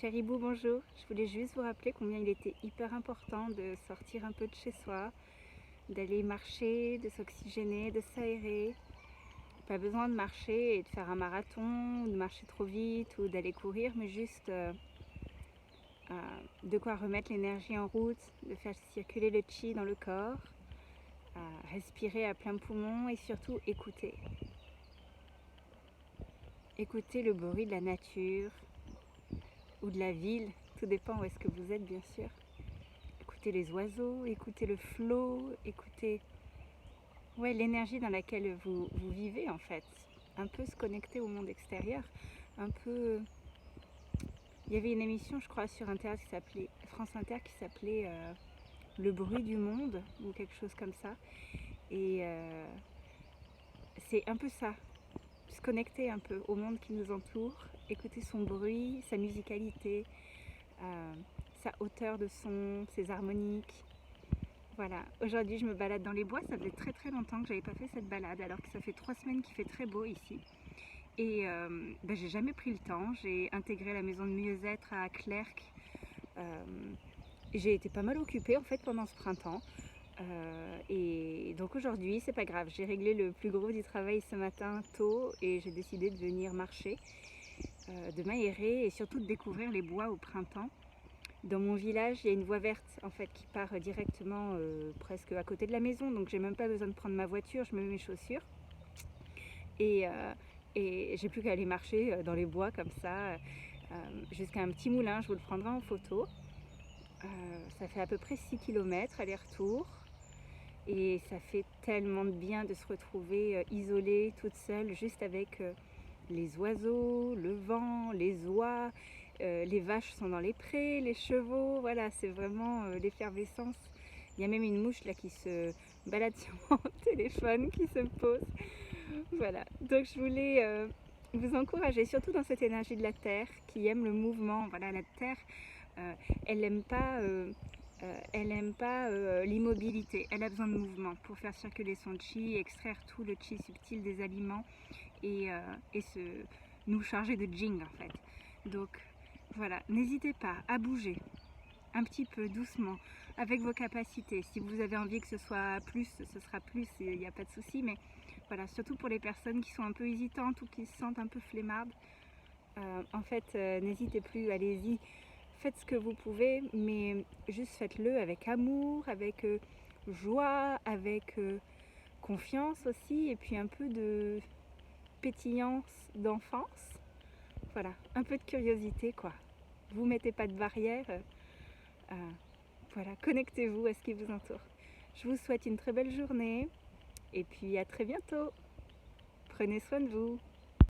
Chéribou, bonjour. Je voulais juste vous rappeler combien il était hyper important de sortir un peu de chez soi, d'aller marcher, de s'oxygéner, de s'aérer. Pas besoin de marcher et de faire un marathon, de marcher trop vite ou d'aller courir, mais juste de quoi remettre l'énergie en route, de faire circuler le chi dans le corps, respirer à plein poumon et surtout écouter. Écouter le bruit de la nature ou de la ville, tout dépend où est-ce que vous êtes bien sûr. Écoutez les oiseaux, écoutez le flot, écoutez l'énergie dans laquelle vous vivez en fait. Un peu se connecter au monde extérieur, un peu... Il y avait une émission je crois sur Inter qui s'appelait France Inter qui s'appelait Le bruit du monde ou quelque chose comme ça. Et c'est un peu ça, se connecter un peu au monde qui nous entoure, écouter son bruit, sa musicalité, sa hauteur de son, ses harmoniques. Voilà, aujourd'hui je me balade dans les bois, ça faisait très très longtemps que j'avais pas fait cette balade alors que ça fait 3 semaines qu'il fait très beau ici. Et j'ai jamais pris le temps, j'ai intégré la maison de mieux-être à Clercq. J'ai été pas mal occupée en fait pendant ce printemps. Et donc aujourd'hui c'est pas grave, j'ai réglé le plus gros du travail ce matin tôt et j'ai décidé de venir marcher, de m'aérer et surtout de découvrir les bois au printemps. Dans mon village, il y a une voie verte en fait qui part directement presque à côté de la maison, donc j'ai même pas besoin de prendre ma voiture, je me mets mes chaussures et j'ai plus qu'à aller marcher dans les bois comme ça jusqu'à un petit moulin, je vous le prendrai en photo. Ça fait à peu près 6 km aller-retour et ça fait tellement de bien de se retrouver isolée, toute seule, juste avec les oiseaux, le vent, les oies. Les vaches sont dans les prés, les chevaux, voilà, c'est vraiment l'effervescence. Il y a même une mouche là qui se balade sur mon téléphone, qui se pose. Voilà, donc je voulais vous encourager, surtout dans cette énergie de la terre, qui aime le mouvement. Voilà, la terre, elle n'aime pas l'immobilité, elle a besoin de mouvement pour faire circuler son chi, extraire tout le chi subtil des aliments et nous charger de jing en fait. Donc voilà, n'hésitez pas à bouger un petit peu doucement avec vos capacités. Si vous avez envie que ce soit plus, ce sera plus, il n'y a pas de souci. Mais voilà, surtout pour les personnes qui sont un peu hésitantes ou qui se sentent un peu flemmardes, en fait, n'hésitez plus, allez-y, faites ce que vous pouvez, mais juste faites-le avec amour, avec joie, avec confiance aussi, et puis un peu de pétillance d'enfance. Voilà, un peu de curiosité quoi. Vous mettez pas de barrière, voilà, connectez-vous à ce qui vous entoure. Je vous souhaite une très belle journée et puis à très bientôt. Prenez soin de vous.